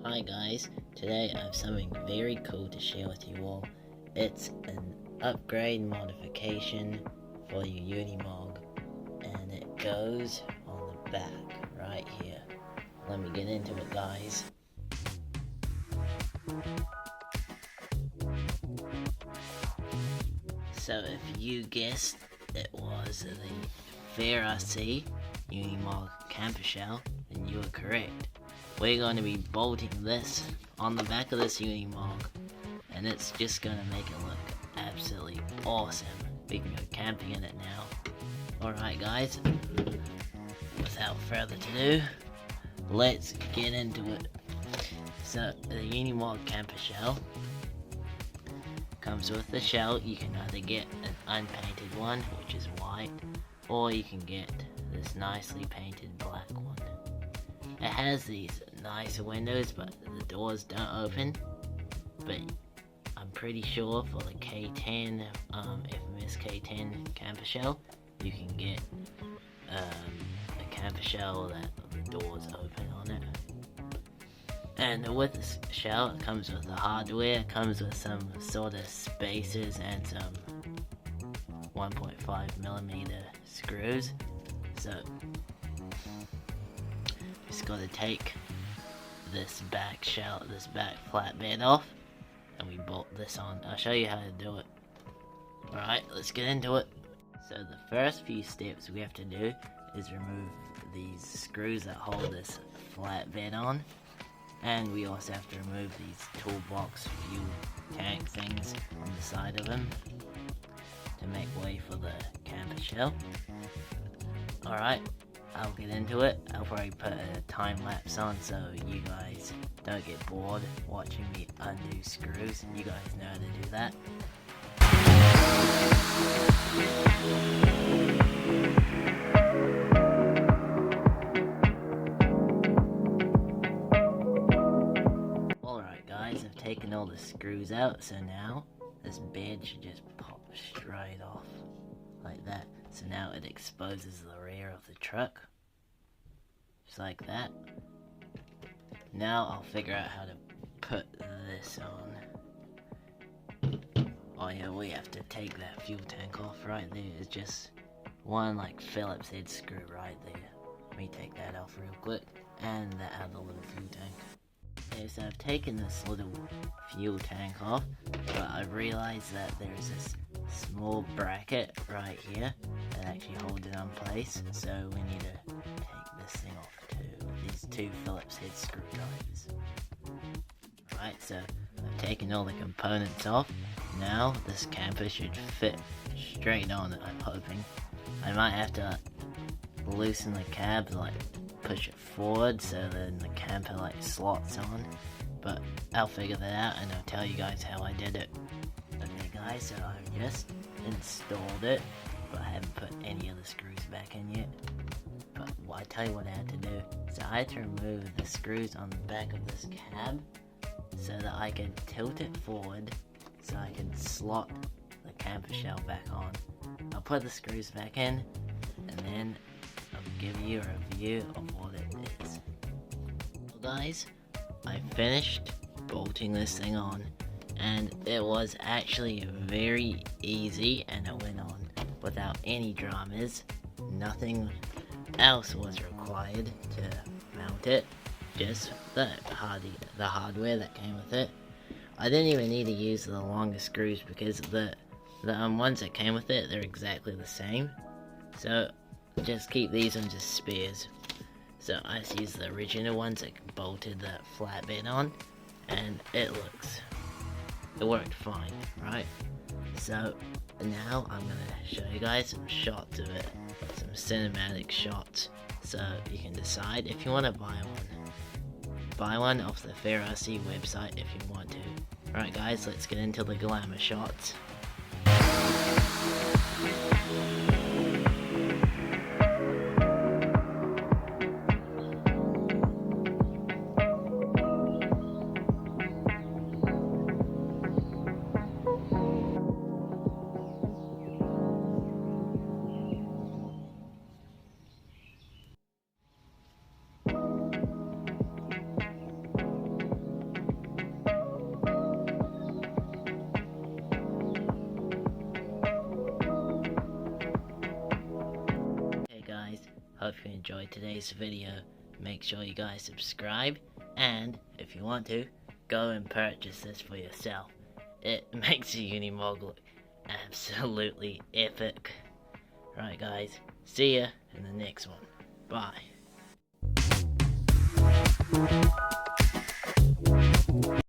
Hi guys, today I have something very cool to share with you all. It's an upgrade modification for your Unimog, and it goes on the back right here. Let me get into it, guys. So if you guessed it was the Ferrari Unimog camper shell, then you are correct. We're going to be bolting this on the back of this Unimog, and it's just going to make it look absolutely awesome. We can go camping in it now. Alright guys, without further ado, let's get into it. So the Unimog camper shell comes with the shell. You can either get an unpainted one, which is white, or you can get this nicely painted black one. It has these nice windows, but the doors don't open. But I'm pretty sure for the K10, infamous K10 camper shell, you can get a camper shell that the doors open on it. And with this shell, it comes with the hardware. It comes with some sort of spacers and some 1.5mm screws. So just got to take this back shell, this back flatbed off, and we bolt this on. I'll show you how to do it. Alright, let's get into it. So the first few steps we have to do is remove these screws that hold this flatbed on. And we also have to remove these toolbox fuel tank things on the side of them to make way for the camper shell. Alright, I'll get into it. I'll probably put a time lapse on so you guys don't get bored watching me undo screws. You guys know how to do that. Alright guys, I've taken all the screws out, so now this bed should just pop straight off like that. So now it exposes the rear of the truck, just like that. Now I'll figure out how to put this on. Oh yeah, we have to take that fuel tank off right there. It's just one like Phillips head screw right there. Let me take that off real quick, and that other little fuel tank. Okay, so I've taken this little fuel tank off, but I realized that there's this small bracket right here that actually holds it in place, so we need to take this thing off too, these two Phillips head screwdrivers. Right, so I've taken all the components off. Now this camper should fit straight on it, I'm hoping. I might have to loosen the cab, like push it forward so then the camper like slots on, but I'll figure that out and I'll tell you guys how I did it. Okay guys, so I've just installed it, but I haven't put any of the screws back in yet. But I'll tell you what I had to do. So I had to remove the screws on the back of this cab so that I can tilt it forward so I can slot the camper shell back on. I'll put the screws back in and then I'll give you a review of what it is. Well guys, I finished bolting this thing on, and it was actually very easy and it went on without any dramas. Nothing else was required to mount it, just the hardware that came with it. I didn't even need to use the longer screws because the ones that came with it, they're exactly the same. So just keep these ones as spares. So I just used the original ones that bolted that flatbed on, and it worked fine, right? So now I'm gonna show you guys some shots of it, some cinematic shots, so you can decide if you want to buy one. Buy one off the Ferrari website if you want to. Alright guys, let's get into the glamour shots. Hope you enjoyed today's video. Make sure you guys subscribe, and if you want to, go and purchase this for yourself. It makes the Unimog look absolutely epic. Right guys, see ya in the next one. Bye.